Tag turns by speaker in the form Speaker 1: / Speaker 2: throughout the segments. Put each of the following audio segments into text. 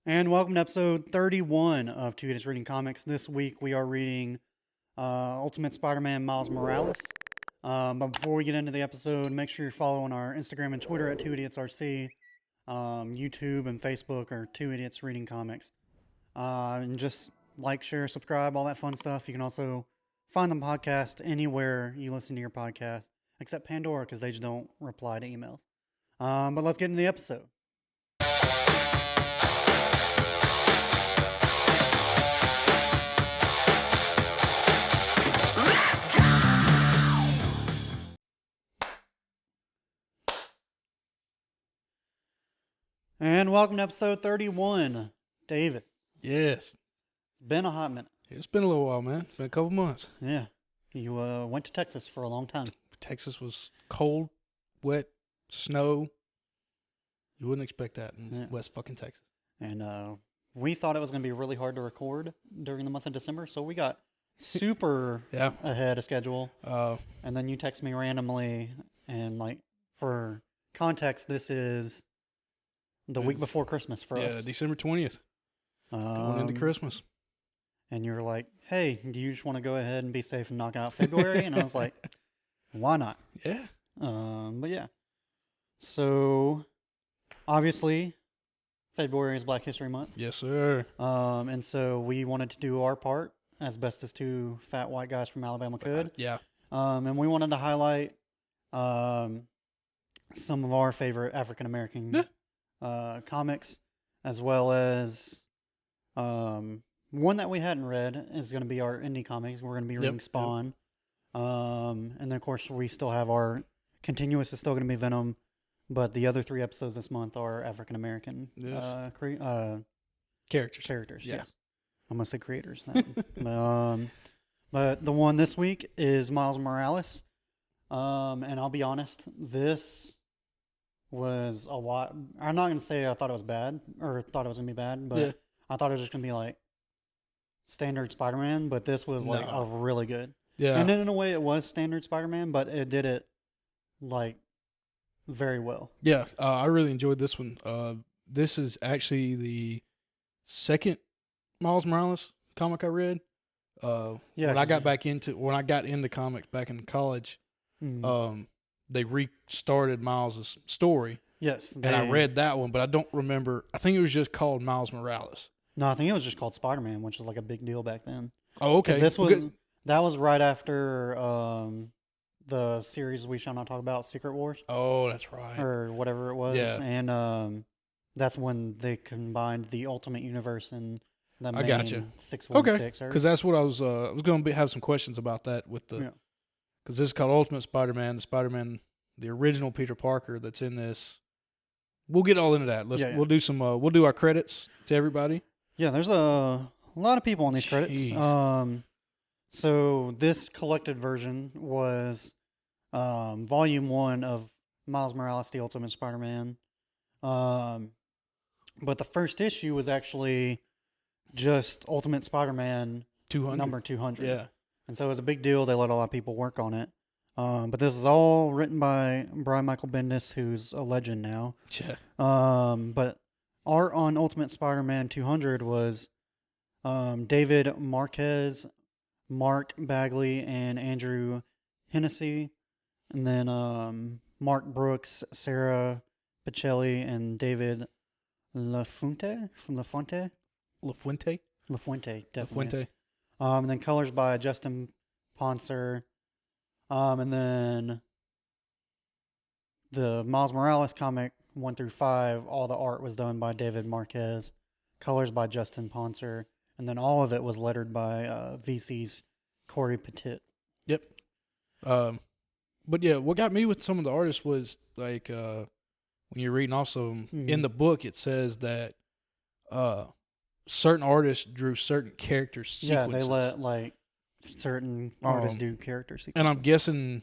Speaker 1: And welcome to episode 31 of Two Idiots Reading Comics. This week we are reading Ultimate Spider-Man Miles Morales. But before we get into the episode, make sure you're following our Instagram and Twitter at 2IdiotsRC. YouTube and Facebook are 2 Idiots Reading Comics. And just like, share, subscribe, all that fun stuff. You can also find the podcast anywhere you listen to your podcast, except Pandora, because they just don't reply to emails. But let's get into the episode. And welcome to episode 31. David.
Speaker 2: Yes.
Speaker 1: It's been a hot minute.
Speaker 2: It's been a little while, man. It's been a couple months.
Speaker 1: Yeah. You went to Texas for a long time.
Speaker 2: Texas was cold, wet, snow. You wouldn't expect that in West fucking Texas.
Speaker 1: And we thought it was going to be really hard to record during the month of December, so we got super ahead of schedule. And then you text me randomly, and like for context, this is the week before Christmas for us.
Speaker 2: Yeah, December 20th. Going into Christmas.
Speaker 1: And you're like, hey, do you just want to go ahead and be safe and knock out February? And I was like, why not?
Speaker 2: Yeah.
Speaker 1: But yeah. So, obviously, February is Black History Month.
Speaker 2: Yes, sir.
Speaker 1: And so we wanted to do our part as best as two fat white guys from Alabama could.
Speaker 2: Yeah.
Speaker 1: And we wanted to highlight some of our favorite African-American comics, as well as one that we hadn't read is going to be our indie comics. We're going to be reading Spawn. And then, of course, we still have our continuous is still going to be Venom, but the other 3 episodes this month are African-American characters.
Speaker 2: Yeah.
Speaker 1: Yes. I'm going to say creators. But the one this week is Miles Morales. And I'll be honest, this was a lot. I'm not going to say I thought it was bad or thought it was going to be bad, but I thought it was just going to be like standard Spider-Man, but this was like a really good.
Speaker 2: Yeah.
Speaker 1: And then in a way it was standard Spider-Man, but it did it like very well.
Speaker 2: Yeah. I really enjoyed this one. This is actually the second Miles Morales comic I read. When I got into comics back in college, they restarted Miles' story.
Speaker 1: Yes.
Speaker 2: And I read that one, but I don't remember. I think it was just called Miles Morales.
Speaker 1: No, I think it was just called Spider-Man, which was like a big deal back then.
Speaker 2: Oh, okay.
Speaker 1: That was right after the series we shall not talk about, Secret Wars.
Speaker 2: Oh, that's right.
Speaker 1: Or whatever it was.
Speaker 2: Yeah.
Speaker 1: And that's when they combined the Ultimate Universe and the main 616.
Speaker 2: Okay. Because that's what I was going to have some questions about that with the. Because this is called Ultimate Spider-Man, the original Peter Parker that's in this. We'll get all into that. We'll do some. We'll do our credits to everybody.
Speaker 1: Yeah, there's a lot of people on these credits. So this collected version was Volume 1 of Miles Morales, the Ultimate Spider-Man. But the first issue was actually just Ultimate Spider-Man
Speaker 2: 200.
Speaker 1: number 200.
Speaker 2: Yeah.
Speaker 1: And so it was a big deal. They let a lot of people work on it. But this is all written by Brian Michael Bendis, who's a legend now.
Speaker 2: Yeah.
Speaker 1: But art on Ultimate Spider-Man 200 was David Marquez, Mark Bagley, and Andrew Hennessy. And then Mark Brooks, Sarah Pichelli, and David LaFuente, definitely.
Speaker 2: LaFuente.
Speaker 1: And then colors by Justin Ponser. And then the Miles Morales comic 1 through 5, all the art was done by David Marquez, colors by Justin Ponser, and then all of it was lettered by VC's Corey Petit.
Speaker 2: Yep. But yeah, what got me with some of the artists was like when you're reading also in the book, it says that certain artists drew certain character sequences.
Speaker 1: Yeah, they let like certain artists do character sequences.
Speaker 2: And I'm guessing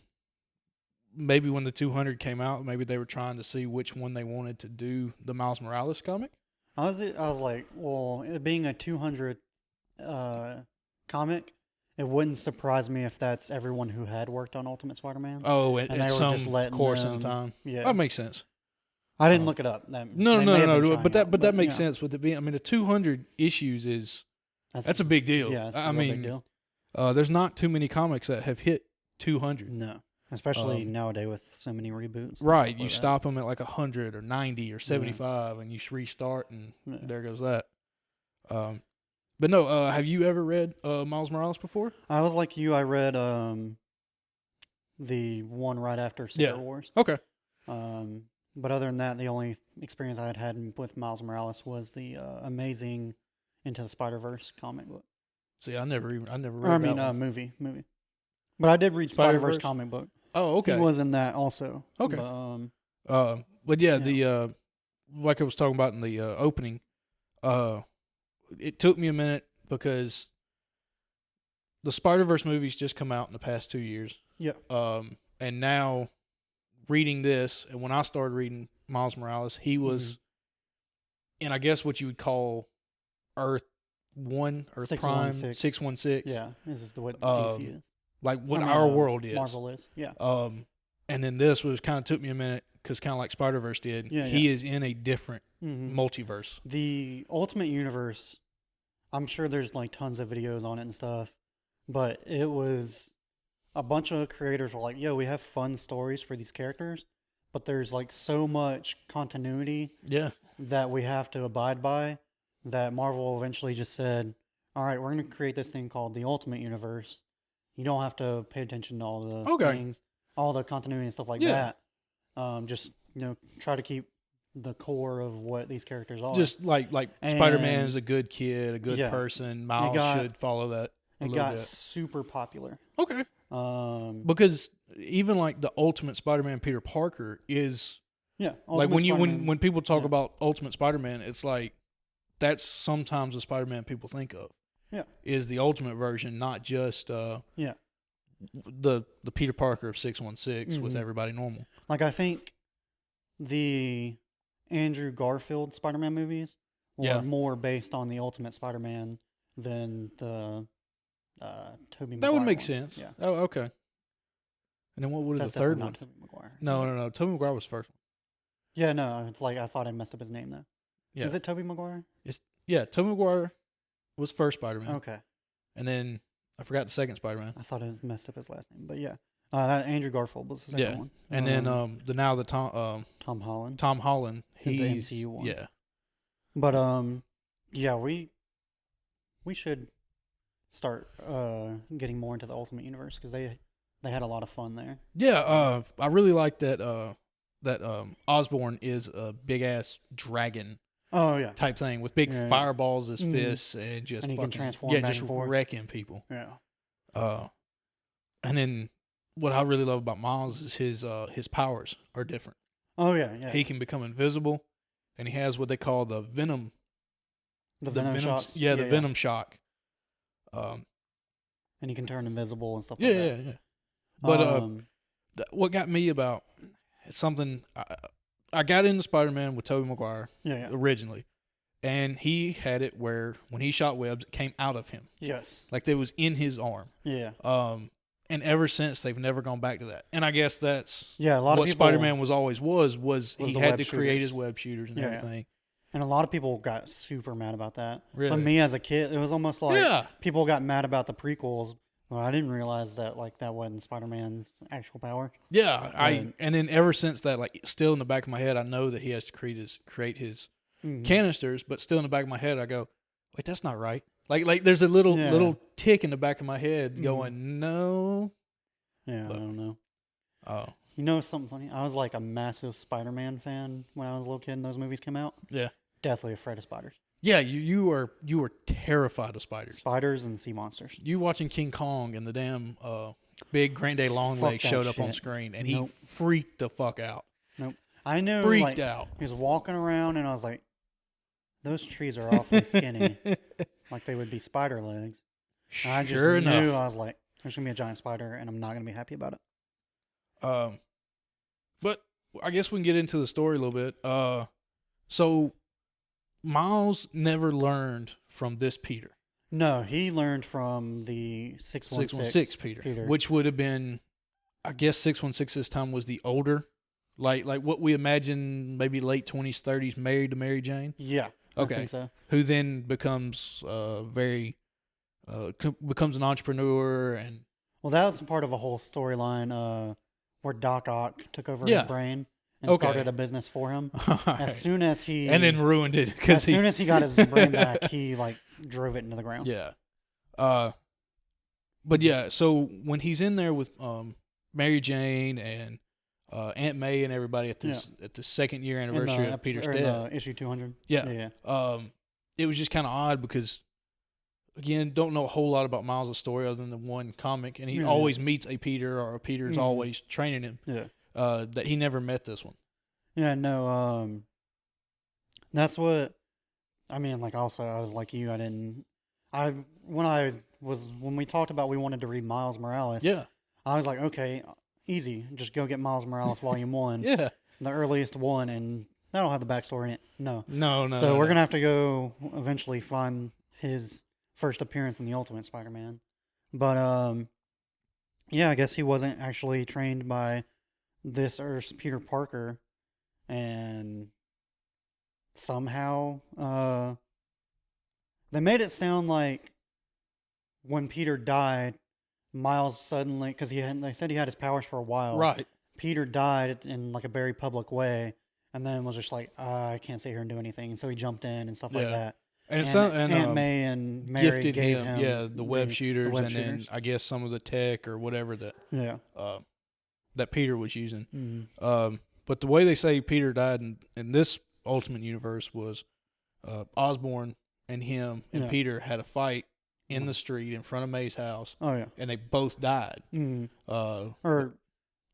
Speaker 2: maybe when the 200 came out, maybe they were trying to see which one they wanted to do the Miles Morales comic.
Speaker 1: I was like, well, it being a 200 comic, it wouldn't surprise me if that's everyone who had worked on Ultimate Spider-Man.
Speaker 2: Oh,
Speaker 1: and they
Speaker 2: at
Speaker 1: were
Speaker 2: some
Speaker 1: just letting
Speaker 2: course
Speaker 1: them,
Speaker 2: in time.
Speaker 1: Yeah,
Speaker 2: That makes sense.
Speaker 1: I didn't look it up.
Speaker 2: No. But that makes sense with it being. I mean, the 200 issues that's a big deal.
Speaker 1: Yeah, it's a big deal.
Speaker 2: There's not too many comics that have hit 200.
Speaker 1: No, especially nowadays with so many reboots.
Speaker 2: Right, you stop them at like 100 or 90 or 75, and you restart, and there goes that. But no, have you ever read Miles Morales before?
Speaker 1: I was like you. I read the one right after Secret Wars.
Speaker 2: Okay.
Speaker 1: But other than that, the only experience I had with Miles Morales was the amazing Into the Spider-Verse comic book.
Speaker 2: See, I never read that one.
Speaker 1: Movie. But I did read Spider-Verse comic book.
Speaker 2: Oh, okay.
Speaker 1: He was in that also.
Speaker 2: Okay. But yeah, the like I was talking about in the opening, it took me a minute because the Spider-Verse movies just come out in the past 2 years.
Speaker 1: Yeah.
Speaker 2: And now reading this, and when I started reading Miles Morales, he was in, I guess, what you would call Earth 1, Earth
Speaker 1: 616.
Speaker 2: Prime, 616.
Speaker 1: Yeah, this is what DC is.
Speaker 2: Like what our world is.
Speaker 1: Marvel is, yeah.
Speaker 2: And then this kind of took me a minute because kind of like Spider-Verse did, he is in a different multiverse.
Speaker 1: The Ultimate Universe, I'm sure there's like tons of videos on it and stuff, but it was a bunch of creators were like, yo, we have fun stories for these characters, but there's like so much continuity that we have to abide by that Marvel eventually just said, all right, we're going to create this thing called the Ultimate Universe. You don't have to pay attention to all the things, all the continuity and stuff like that. Just, try to keep the core of what these characters are.
Speaker 2: Just like Spider-Man is a good kid, a good person. Miles should follow that a little bit.
Speaker 1: Super popular.
Speaker 2: Okay. Because even like the Ultimate Spider-Man Peter Parker is like when people talk about Ultimate Spider-Man, it's like that's sometimes the Spider-Man people think of. Yeah. Is the ultimate version, not just the Peter Parker of 616 with everybody normal.
Speaker 1: Like I think the Andrew Garfield Spider-Man movies were more based on the Ultimate Spider-Man than the Tobey Maguire
Speaker 2: That would make
Speaker 1: ones.
Speaker 2: sense.
Speaker 1: Yeah.
Speaker 2: Oh, okay. And then what was the third one?
Speaker 1: Tobey Maguire.
Speaker 2: No. Tobey Maguire was the first one.
Speaker 1: Yeah, no. It's like I thought I messed up his name though. Yeah. Is it Tobey Maguire?
Speaker 2: Tobey Maguire was first Spider-Man.
Speaker 1: Okay.
Speaker 2: And then I forgot the second Spider-Man.
Speaker 1: I thought I messed up his last name, but yeah. Andrew Garfield was the second one.
Speaker 2: And then Tom Holland. Tom Holland. He's
Speaker 1: the MCU one.
Speaker 2: Yeah.
Speaker 1: But we should start getting more into the Ultimate Universe because they had a lot of fun there.
Speaker 2: Yeah, I really like that Osborn is a big ass dragon.
Speaker 1: Oh yeah,
Speaker 2: type thing with big fireballs as fists and just
Speaker 1: he can transform back
Speaker 2: just
Speaker 1: and forth.
Speaker 2: wrecking people.
Speaker 1: Yeah.
Speaker 2: And then what I really love about Miles is his powers are different.
Speaker 1: Oh yeah.
Speaker 2: He can become invisible, and he has what they call the venom.
Speaker 1: The venom shocks.
Speaker 2: Yeah, the venom shock.
Speaker 1: And he can turn invisible and stuff
Speaker 2: like
Speaker 1: that.
Speaker 2: Yeah. But what got me about something, I got into Spider-Man with Tobey Maguire originally, and he had it where when he shot webs, it came out of him.
Speaker 1: Yes.
Speaker 2: Like it was in his arm.
Speaker 1: Yeah.
Speaker 2: And ever since, they've never gone back to that. And I guess that's
Speaker 1: a lot
Speaker 2: what
Speaker 1: of people,
Speaker 2: Spider-Man was he had to create his web shooters and everything.
Speaker 1: And a lot of people got super mad about that.
Speaker 2: Really?
Speaker 1: But me as a kid, it was almost like people got mad about the prequels. Well, I didn't realize that that wasn't Spider-Man's actual power.
Speaker 2: Yeah, and then ever since that, still in the back of my head, I know that he has to create his canisters, but still in the back of my head, I go, wait, that's not right. Like there's a little tick in the back of my head going, no.
Speaker 1: Yeah, but I don't know.
Speaker 2: Oh.
Speaker 1: You know something funny? I was like a massive Spider-Man fan when I was a little kid and those movies came out.
Speaker 2: Yeah.
Speaker 1: Deathly afraid of spiders.
Speaker 2: Yeah, you were terrified of spiders.
Speaker 1: Spiders and sea monsters.
Speaker 2: You watching King Kong and the damn big Granddaddy Longlegs showed up on screen, and he freaked the fuck out.
Speaker 1: Nope. I knew
Speaker 2: freaked out.
Speaker 1: He was walking around, and I was like, those trees are awfully skinny. Like they would be spider legs. And I just knew, I was like, there's going to be a giant spider, and I'm not going to be happy about it.
Speaker 2: But I guess we can get into the story a little bit. So Miles never learned from this Peter.
Speaker 1: No, he learned from the 616
Speaker 2: Peter, which would have been, I guess 616 this time was the older Like what we imagine, maybe late 20s, 30s, married to Mary Jane.
Speaker 1: Yeah.
Speaker 2: Okay.
Speaker 1: I think so.
Speaker 2: Who then becomes becomes an entrepreneur and.
Speaker 1: Well, that was part of a whole storyline where Doc Ock took over his
Speaker 2: Yeah.
Speaker 1: brain and started a business for him. As soon as he
Speaker 2: and then ruined it
Speaker 1: as soon as he got his brain back, he like drove it into the ground.
Speaker 2: Yeah. But yeah, so when he's in there with Mary Jane and Aunt May and everybody at the second year anniversary of Peter's death,
Speaker 1: issue 200.
Speaker 2: Yeah. It was just kind of odd because, again, don't know a whole lot about Miles' story other than the one comic, and he always meets a Peter, or a Peter's always training him.
Speaker 1: Yeah.
Speaker 2: That he never met this one.
Speaker 1: Yeah. No. That's what I mean. Like, also, I was like you. When we talked about we wanted to read Miles Morales.
Speaker 2: Yeah.
Speaker 1: I was like, okay, easy. Just go get Miles Morales Volume 1.
Speaker 2: Yeah.
Speaker 1: The earliest one, and that'll have the backstory in it. No.
Speaker 2: No.
Speaker 1: So we're going to have to go eventually find his first appearance in the Ultimate Spider-Man. But, yeah, I guess he wasn't actually trained by this Earth's Peter Parker. And somehow, they made it sound like when Peter died, Miles suddenly, because they said he had his powers for a while.
Speaker 2: Right.
Speaker 1: Peter died in like a very public way, and then was just like, I can't sit here and do anything, and so he jumped in and stuff like that.
Speaker 2: And
Speaker 1: Aunt May and Mary
Speaker 2: gifted
Speaker 1: gave him
Speaker 2: the web shooters,
Speaker 1: web
Speaker 2: and
Speaker 1: shooters.
Speaker 2: then I guess some of the tech or whatever that Peter was using.
Speaker 1: Mm-hmm.
Speaker 2: But the way they say Peter died in this Ultimate Universe was Osborn and him and Peter had a fight in the street in front of May's house.
Speaker 1: Oh yeah,
Speaker 2: and they both died.
Speaker 1: Mm-hmm.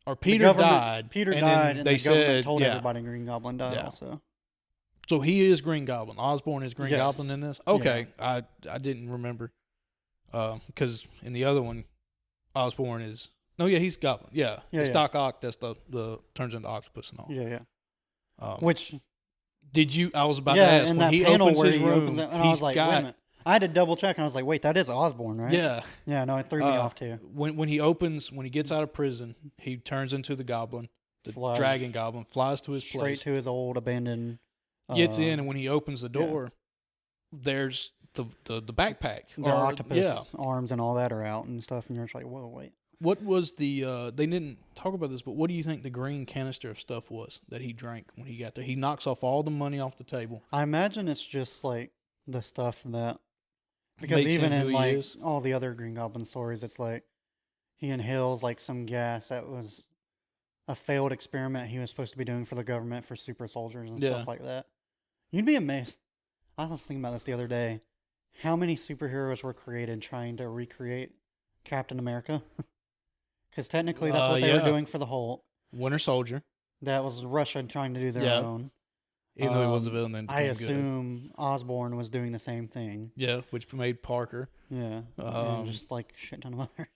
Speaker 2: Or Peter died.
Speaker 1: Peter
Speaker 2: and
Speaker 1: died,
Speaker 2: then
Speaker 1: and
Speaker 2: they
Speaker 1: the government
Speaker 2: said,
Speaker 1: told everybody Green Goblin died also.
Speaker 2: So he is Green Goblin. Osborn is Green Goblin in this? Okay.
Speaker 1: Yeah.
Speaker 2: I didn't remember. Because in the other one, Osborn is... No, yeah, he's Goblin. Yeah. It's Doc Ock that's the turns into octopus and all.
Speaker 1: Yeah. Which...
Speaker 2: Did you... I was about to ask.
Speaker 1: In
Speaker 2: When
Speaker 1: that
Speaker 2: he
Speaker 1: panel
Speaker 2: opens
Speaker 1: where
Speaker 2: his
Speaker 1: he
Speaker 2: room,
Speaker 1: opens it, and I was like, wait a minute. I had to double check, and I was like, wait, that is Osborn, right?
Speaker 2: Yeah.
Speaker 1: Yeah, no, it threw me off too.
Speaker 2: When he gets out of prison, he turns into the Goblin, the Dragon Goblin, flies to his place.
Speaker 1: Straight to his old abandoned...
Speaker 2: Gets in, and when he opens the door, there's the backpack.
Speaker 1: The octopus arms and all that are out and stuff, and you're just like, whoa, wait.
Speaker 2: What was the... they didn't talk about this, but what do you think the green canister of stuff was that he drank when he got there? He knocks off all the money off the table.
Speaker 1: I imagine it's just like the stuff that... Because even in like all the other Green Goblin stories, it's like he inhales like some gas that was a failed experiment he was supposed to be doing for the government for super soldiers and stuff like that. You'd be amazed. I was thinking about this the other day. How many superheroes were created trying to recreate Captain America? Because technically that's what they were doing for the Hulk.
Speaker 2: Winter Soldier.
Speaker 1: That was Russia trying to do their own.
Speaker 2: Even though he was a villain, then
Speaker 1: I assume Osborn was doing the same thing.
Speaker 2: Yeah, which made Parker.
Speaker 1: Yeah, and just like shit ton of others.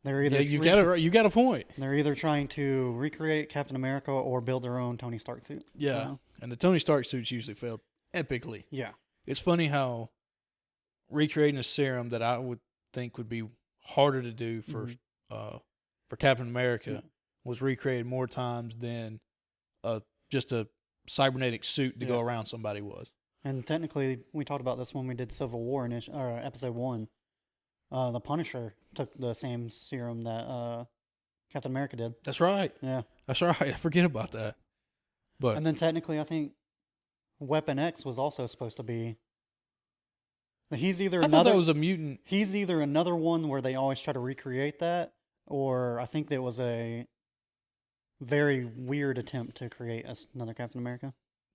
Speaker 1: They're either
Speaker 2: you got a point.
Speaker 1: They're either trying to recreate Captain America or build their own Tony Stark suit.
Speaker 2: Yeah, so. And the Tony Stark suits usually failed epically.
Speaker 1: Yeah,
Speaker 2: it's funny how recreating a serum that I would think would be harder to do for Captain America was recreated more times than just a cybernetic suit to go around somebody was. And
Speaker 1: technically, we talked about this when we did Civil War in episode 1. The Punisher took the same serum that Captain America did.
Speaker 2: That's right.
Speaker 1: Yeah,
Speaker 2: that's right. I forget about that.
Speaker 1: And then technically, I think Weapon X was also supposed to be. He's either
Speaker 2: I thought that was a mutant.
Speaker 1: He's either another one where they always try to recreate that, or I think there was a very weird attempt to create another Captain America.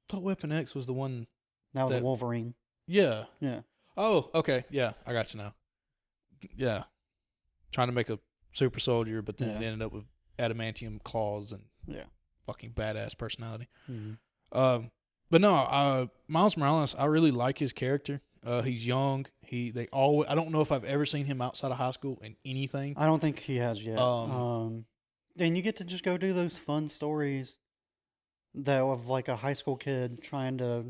Speaker 2: I thought Weapon X was the one.
Speaker 1: That was a Wolverine.
Speaker 2: Yeah.
Speaker 1: Yeah.
Speaker 2: Oh, okay. Yeah, I got you now. Yeah. Trying to make a super soldier, but then it ended up with adamantium claws and fucking badass personality.
Speaker 1: Mm-hmm.
Speaker 2: But no, Miles Morales, I really like his character. He's young. I don't know if I've ever seen him outside of high school in anything.
Speaker 1: I don't think he has yet. And you get to just go do those fun stories that of like a high school kid trying to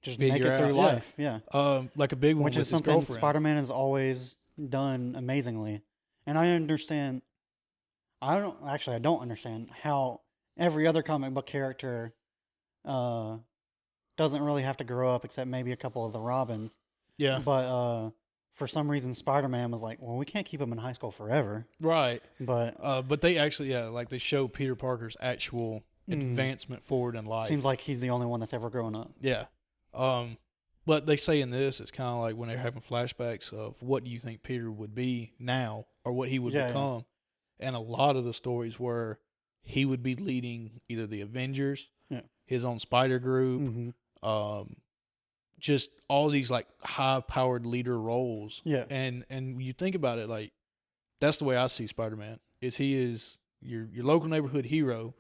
Speaker 1: just make it through life. Yeah.
Speaker 2: Like a big one,
Speaker 1: which is something Spider-Man has always done amazingly. And I understand. I don't understand how every other comic book character uh, doesn't really have to grow up except maybe a couple of the Robins.
Speaker 2: Yeah.
Speaker 1: But for some reason, Spider-Man was like, well, we can't keep him in high school forever.
Speaker 2: Right.
Speaker 1: But
Speaker 2: they actually, like they show Peter Parker's actual advancement forward in life.
Speaker 1: Seems like he's the only one that's ever grown up.
Speaker 2: Yeah. But they say in this, it's kind of like when they're having flashbacks of what do you think Peter would be now or what he would become. Yeah. And a lot of the stories were he would be leading either the Avengers, his own Spider Group, just all these like high-powered leader roles.
Speaker 1: Yeah.
Speaker 2: And you think about it, like that's the way I see Spider-Man. Is he is your local neighborhood hero,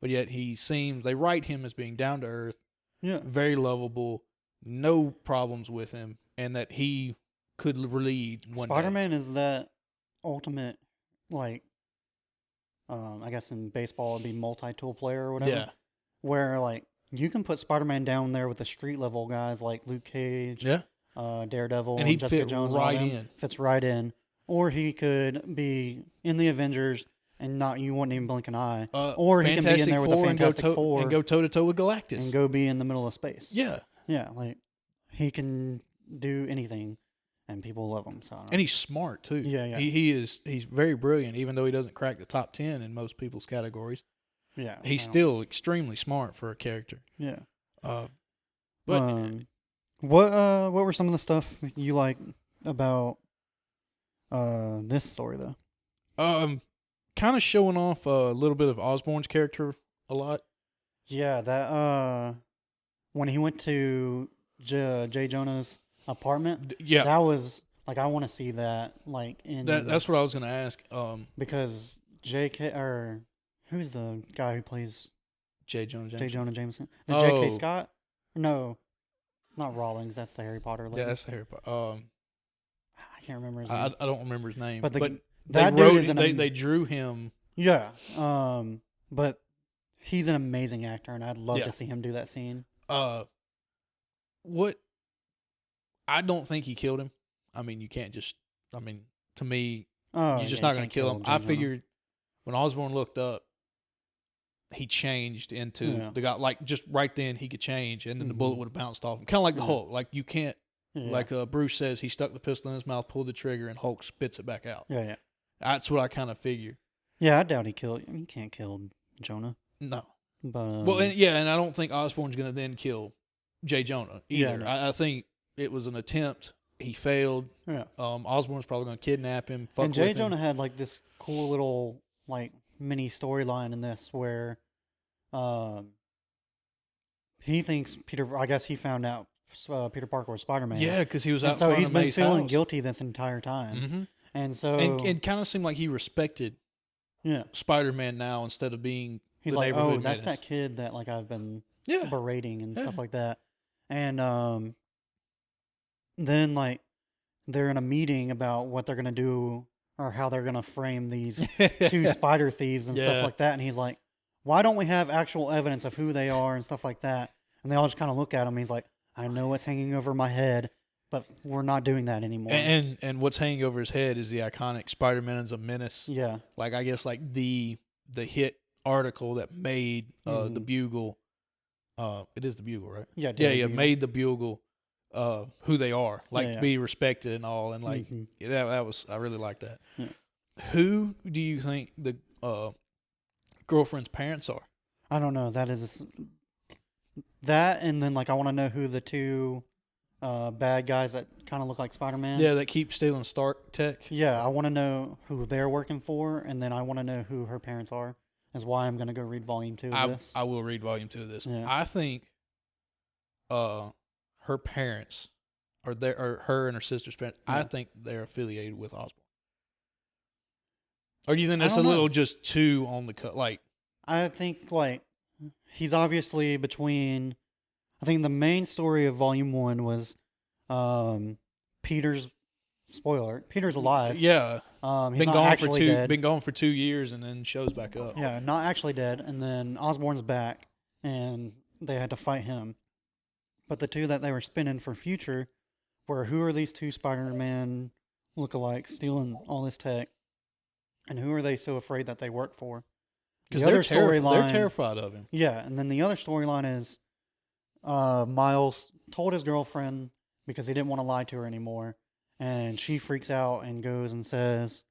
Speaker 2: but yet they write him as being down to earth, very lovable, no problems with him, and that he could lead one day.
Speaker 1: Spider-Man is that ultimate, like, I guess in baseball it'd be multi-tool player or whatever.
Speaker 2: Yeah.
Speaker 1: Where like you can put Spider-Man down there with the street level guys like Luke Cage, Daredevil,
Speaker 2: and
Speaker 1: Jessica
Speaker 2: fit
Speaker 1: Jones,
Speaker 2: right in.
Speaker 1: Fits right in. Or he could be in the Avengers and you wouldn't even blink an eye. Or he can be in there with the Fantastic Four
Speaker 2: and go toe to toe with Galactus
Speaker 1: and go be in the middle of space.
Speaker 2: Yeah.
Speaker 1: Yeah, like he can do anything, and people love him. So,
Speaker 2: and he's smart too.
Speaker 1: Yeah.
Speaker 2: He's very brilliant, even though he doesn't crack the top 10 in most people's categories.
Speaker 1: Yeah,
Speaker 2: he's still extremely smart for a character.
Speaker 1: Yeah.
Speaker 2: But
Speaker 1: what were some of the stuff you like about this story though?
Speaker 2: Kind of showing off a little bit of Osborn's character a lot.
Speaker 1: Yeah, that when he went to Jay Jonah's apartment, that was like I want to see that like in
Speaker 2: that's what I was going to ask.
Speaker 1: Because J.K. or who's the guy who plays
Speaker 2: J. Jonah Jameson?
Speaker 1: J. Jonah Jameson. Is it J.K. Scott? No, it's not Rawlings. That's the Harry Potter lady.
Speaker 2: Yeah, that's the Harry Potter.
Speaker 1: I can't remember his name.
Speaker 2: I don't remember his name.
Speaker 1: But
Speaker 2: that dude is they drew him.
Speaker 1: Yeah. But he's an amazing actor, and I'd love to see him do that scene.
Speaker 2: What? I don't think he killed him. I mean, you can't just. I mean, to me, you're just not going to kill him. I figured when Osborn looked up, he changed into the guy. Like just right then, he could change, and then the bullet would have bounced off him. Kind of like the Hulk. Like you can't. Yeah. Like Bruce says, he stuck the pistol in his mouth, pulled the trigger, and Hulk spits it back out.
Speaker 1: Yeah.
Speaker 2: That's what I kind of figured.
Speaker 1: Yeah, I doubt he killed. He can't kill Jonah.
Speaker 2: No.
Speaker 1: But
Speaker 2: and I don't think Osborn's going to then kill J. Jonah either. Yeah, no. I think it was an attempt. He failed.
Speaker 1: Yeah.
Speaker 2: Osborn's probably going to kidnap him. And
Speaker 1: J. Jonah had like this cool little like mini storyline in this where, he thinks Peter. I guess he found out Peter Parker was Spider-Man.
Speaker 2: Yeah, because he was out.
Speaker 1: So he's been feeling
Speaker 2: house.
Speaker 1: guilty this entire time, and so
Speaker 2: it kind of seemed like he respected.
Speaker 1: Yeah.
Speaker 2: Spider-Man now instead of being.
Speaker 1: He's like, oh, that's that kid that like I've been berating and stuff like that. And then like they're in a meeting about what they're gonna do or how they're gonna frame these two spider thieves and stuff like that. And he's like, why don't we have actual evidence of who they are and stuff like that? And they all just kind of look at him. He's like, I know what's hanging over my head, but we're not doing that anymore.
Speaker 2: And what's hanging over his head is the iconic Spider-Man is a menace.
Speaker 1: Yeah.
Speaker 2: Like I guess like the hit article that made the Bugle. It is the Bugle, right?
Speaker 1: Yeah.
Speaker 2: Yeah. Made the Bugle who they are, like be respected and all, and like that was I really like that. Yeah. Who do you think the girlfriend's parents are?
Speaker 1: I don't know. That is that, and then like I want to know who the two bad guys that kind of look like Spider-Man.
Speaker 2: Yeah, that keep stealing Stark tech.
Speaker 1: Yeah, I want to know who they're working for, and then I want to know who her parents are. Is why I'm going to go read volume 2 of this.
Speaker 2: I will read volume 2 of this.
Speaker 1: Yeah.
Speaker 2: I think her parents or her and her sister's parents. Yeah. I think they're affiliated with Osborn. Or do you think that's a little just too on the cut? Like,
Speaker 1: I think like he's obviously between. I think the main story of volume 1 was Peter's. Spoiler: Peter's alive.
Speaker 2: Yeah,
Speaker 1: he's been gone for dead.
Speaker 2: Been gone for 2 years, and then shows back up.
Speaker 1: Yeah, not actually dead, and then Osborn's back, and they had to fight him. But the two that they were spinning for future were who are these two Spider-Man lookalikes stealing all this tech, and who are they so afraid that they work for?
Speaker 2: Because
Speaker 1: The other storyline,
Speaker 2: they're terrified of him.
Speaker 1: Yeah, and then the other storyline is Miles told his girlfriend because he didn't want to lie to her anymore, and she freaks out and goes and says,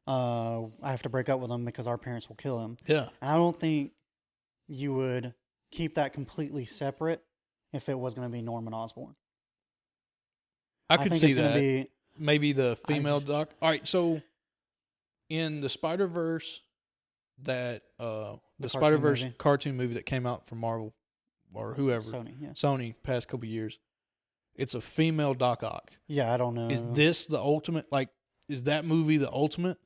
Speaker 1: I have to break up with him because our parents will kill him.
Speaker 2: Yeah.
Speaker 1: I don't think you would keep that completely separate if it was going to be Norman Osborn.
Speaker 2: I could
Speaker 1: think
Speaker 2: see
Speaker 1: it's gonna
Speaker 2: that.
Speaker 1: be,
Speaker 2: Maybe the female doc. All right, so in the Spider-Verse, the Spider-Verse
Speaker 1: movie.
Speaker 2: cartoon movie that came out from Marvel or whoever,
Speaker 1: Sony,
Speaker 2: past couple years, it's a female Doc Ock.
Speaker 1: Yeah, I don't know.
Speaker 2: Is this the ultimate? Like, is that movie the ultimate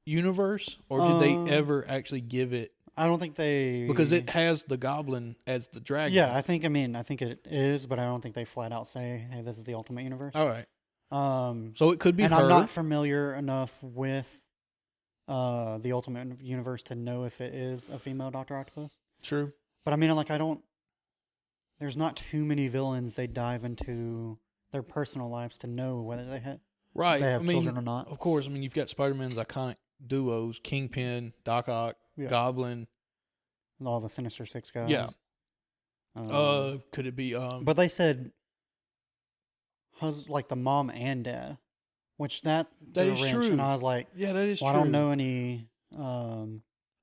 Speaker 2: universe, or did they ever actually give it?
Speaker 1: I don't think they,
Speaker 2: because it has the Goblin as the dragon.
Speaker 1: Yeah, I think it is, but I don't think they flat out say, "Hey, this is the Ultimate Universe."
Speaker 2: All right. So it could be
Speaker 1: and
Speaker 2: her.
Speaker 1: I'm not familiar enough with the Ultimate Universe to know if it is a female Doctor Octopus.
Speaker 2: True.
Speaker 1: But I mean, like, there's not too many villains they dive into their personal lives to know whether they have children or not.
Speaker 2: Of course, I mean, you've got Spider-Man's iconic duos, Kingpin, Doc Ock, Goblin.
Speaker 1: All the Sinister Six guys.
Speaker 2: Yeah. Could it be...
Speaker 1: but they said like the mom and dad, which that
Speaker 2: is true.
Speaker 1: And I was like,
Speaker 2: yeah, that is true.
Speaker 1: I don't know any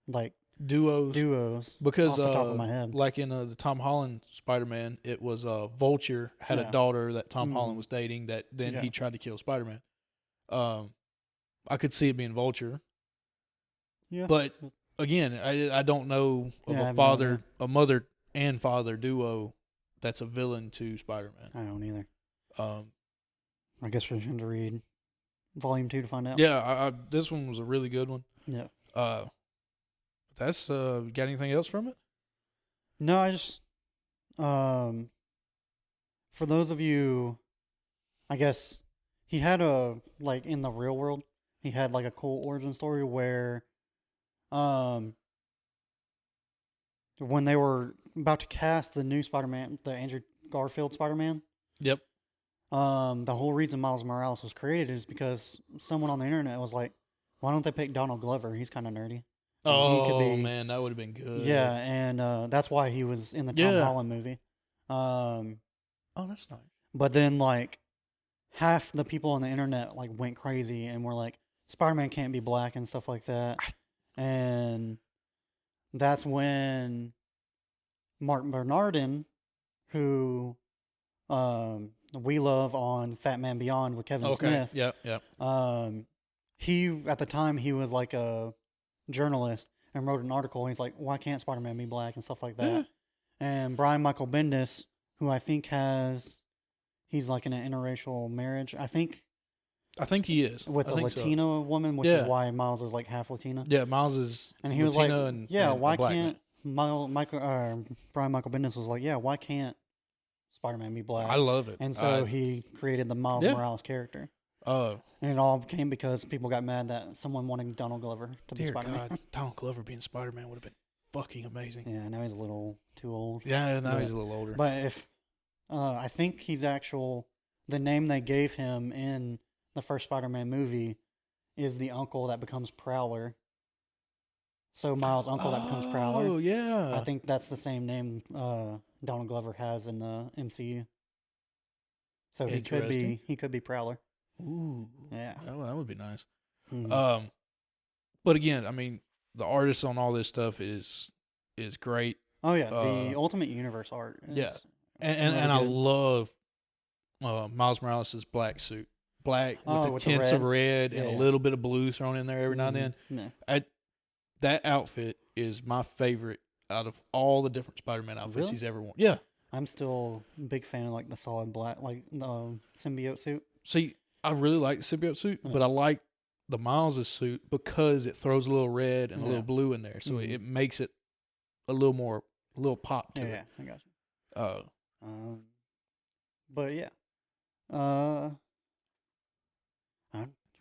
Speaker 1: like
Speaker 2: duos because
Speaker 1: off the top of my head.
Speaker 2: Like in the Tom Holland Spider-Man, it was Vulture had a daughter that Tom Holland was dating that then he tried to kill Spider-Man. I could see it being Vulture.
Speaker 1: Yeah.
Speaker 2: But again, I don't know of a mother and father duo that's a villain to Spider-Man.
Speaker 1: I don't either. I guess we're going to read Volume 2 to find out.
Speaker 2: Yeah, this one was a really good one.
Speaker 1: Yeah.
Speaker 2: That's got anything else from it?
Speaker 1: No, I just for those of you, I guess he had in the real world, he had like a cool origin story where when they were about to cast the new Spider-Man, the Andrew Garfield Spider-Man.
Speaker 2: Yep.
Speaker 1: The whole reason Miles Morales was created is because someone on the internet was like, why don't they pick Donald Glover? He's kind of nerdy.
Speaker 2: Man, that would have been good.
Speaker 1: Yeah, and that's why he was in the Tom Holland movie.
Speaker 2: Oh, that's nice.
Speaker 1: But then, like, half the people on the internet, like, went crazy and were like, Spider-Man can't be black and stuff like that. And that's when Mark Bernardin, who we love on Fat Man Beyond with Kevin Smith.
Speaker 2: Yeah.
Speaker 1: He, at the time, he was like a journalist and wrote an article. He's like, why can't Spider-Man be black and stuff like that? Yeah. And Brian Michael Bendis, who I think he's like in an interracial marriage. I think
Speaker 2: he is.
Speaker 1: With a Latina woman, which is why Miles is like half Latina.
Speaker 2: Yeah, Miles is
Speaker 1: and he
Speaker 2: Latino
Speaker 1: was like, why can't Brian Michael Bendis was like, why can't Spider-Man be black?
Speaker 2: I love it.
Speaker 1: And so he created the Miles Morales character.
Speaker 2: Oh.
Speaker 1: And it all came because people got mad that someone wanted Donald Glover to be Spider-Man.
Speaker 2: God, Donald Glover being Spider-Man would have been fucking amazing.
Speaker 1: Yeah, now he's a little too old.
Speaker 2: Yeah, now he's a little older.
Speaker 1: But if I think the name they gave him in the first Spider-Man movie is the uncle that becomes Prowler. So Miles' uncle that becomes Prowler.
Speaker 2: Oh, yeah.
Speaker 1: I think that's the same name Donald Glover has in the MCU. So he could be Prowler.
Speaker 2: Ooh.
Speaker 1: Yeah.
Speaker 2: Oh, that would be nice.
Speaker 1: Mm-hmm.
Speaker 2: But again, I mean, the artists on all this stuff is great.
Speaker 1: Oh yeah, the Ultimate Universe art.
Speaker 2: And I love Miles Morales' black suit, black with the tints of red and a little bit of blue thrown in there every now and then. That outfit is my favorite out of all the different Spider-Man outfits he's ever worn. Yeah,
Speaker 1: I'm still a big fan of like the solid black, like the symbiote suit.
Speaker 2: See, I really like the symbiote suit, but I like the Miles' suit because it throws a little red and a little blue in there, so it makes it a little pop to it.
Speaker 1: Yeah, I got you. But yeah,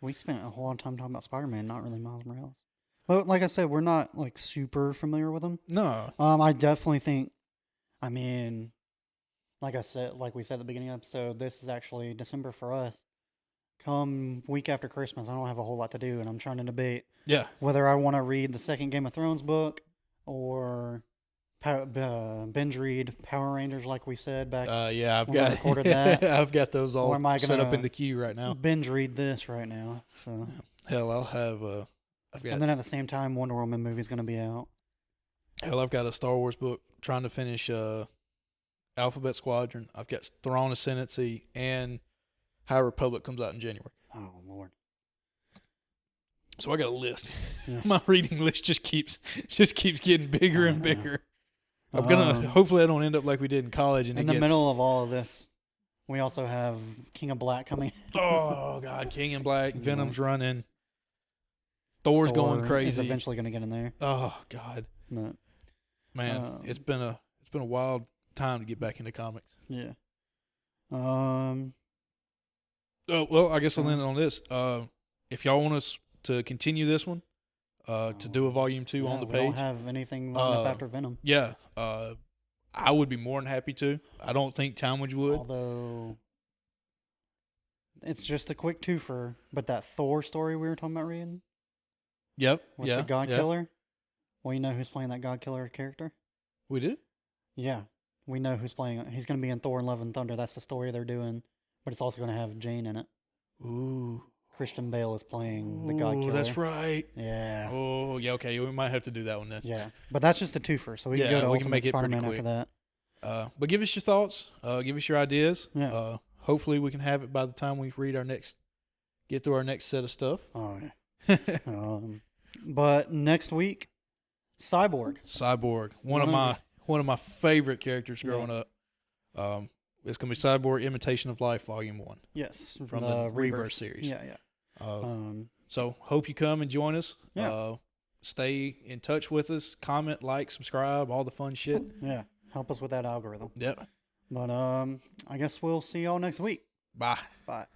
Speaker 1: we spent a whole lot of time talking about Spider-Man, not really Miles Morales. But like I said, we're not like super familiar with him.
Speaker 2: No.
Speaker 1: I definitely think, I mean, like we said at the beginning of the episode, this is actually December for us. Come week after Christmas, I don't have a whole lot to do, and I'm trying to debate whether I want to read the second Game of Thrones book or binge read Power Rangers, like we said back.
Speaker 2: Yeah, I've
Speaker 1: when we
Speaker 2: got
Speaker 1: recorded that.
Speaker 2: I've got those
Speaker 1: Or
Speaker 2: all
Speaker 1: am I
Speaker 2: set up
Speaker 1: gonna
Speaker 2: in the queue right now.
Speaker 1: binge read this right now? So
Speaker 2: Hell, I'll have I've got
Speaker 1: and then at the same time, Wonder Woman movie's gonna be out.
Speaker 2: hell, I've got a Star Wars book trying to finish Alphabet Squadron. I've got Throne Ascendancy and High Republic comes out in January.
Speaker 1: Oh Lord.
Speaker 2: So I got a list.
Speaker 1: Yeah.
Speaker 2: My reading list just keeps getting bigger and bigger. I'm gonna hopefully I don't end up like we did in college and
Speaker 1: in the middle of all of this, we also have King of Black coming.
Speaker 2: Oh God, King in Black, Venom's running, Thor's going crazy.
Speaker 1: Is eventually gonna get in there.
Speaker 2: Oh God,
Speaker 1: But,
Speaker 2: man, it's been a wild time to get back into comics.
Speaker 1: yeah.
Speaker 2: Oh well, I guess I'll end on this. If y'all want us to continue this one, to do a volume 2 on the page.
Speaker 1: We don't have anything lined up after Venom.
Speaker 2: Yeah, I would be more than happy to. I don't think Talmadge would.
Speaker 1: Although it's just a quick twofer, but that Thor story we were talking about reading.
Speaker 2: Yep.
Speaker 1: With the God Killer. Well, you know who's playing that God Killer character?
Speaker 2: We did?
Speaker 1: Yeah. We know who's playing it. He's going to be in Thor and Love and Thunder. That's the story they're doing. But it's also going to have Jane in it.
Speaker 2: Ooh.
Speaker 1: Christian Bale is playing the God Killer.
Speaker 2: That's right.
Speaker 1: Yeah.
Speaker 2: Oh, yeah, okay. We might have to do that one then.
Speaker 1: Yeah. But that's just a twofer, so we can go to Ultimate Spider-Man after that.
Speaker 2: But give us your thoughts. Give us your ideas.
Speaker 1: Yeah.
Speaker 2: Hopefully we can have it by the time we get through our next set of stuff.
Speaker 1: Oh, yeah. But next week, Cyborg.
Speaker 2: One of my favorite characters growing up. It's gonna be Cyborg: Imitation of Life, Volume 1.
Speaker 1: Yes,
Speaker 2: from the Rebirth series.
Speaker 1: Yeah.
Speaker 2: So hope you come and join us.
Speaker 1: Yeah.
Speaker 2: Stay in touch with us. Comment, like, subscribe, all the fun shit.
Speaker 1: Yeah. Help us with that algorithm.
Speaker 2: Yep.
Speaker 1: But I guess we'll see y'all next week.
Speaker 2: Bye.
Speaker 1: Bye.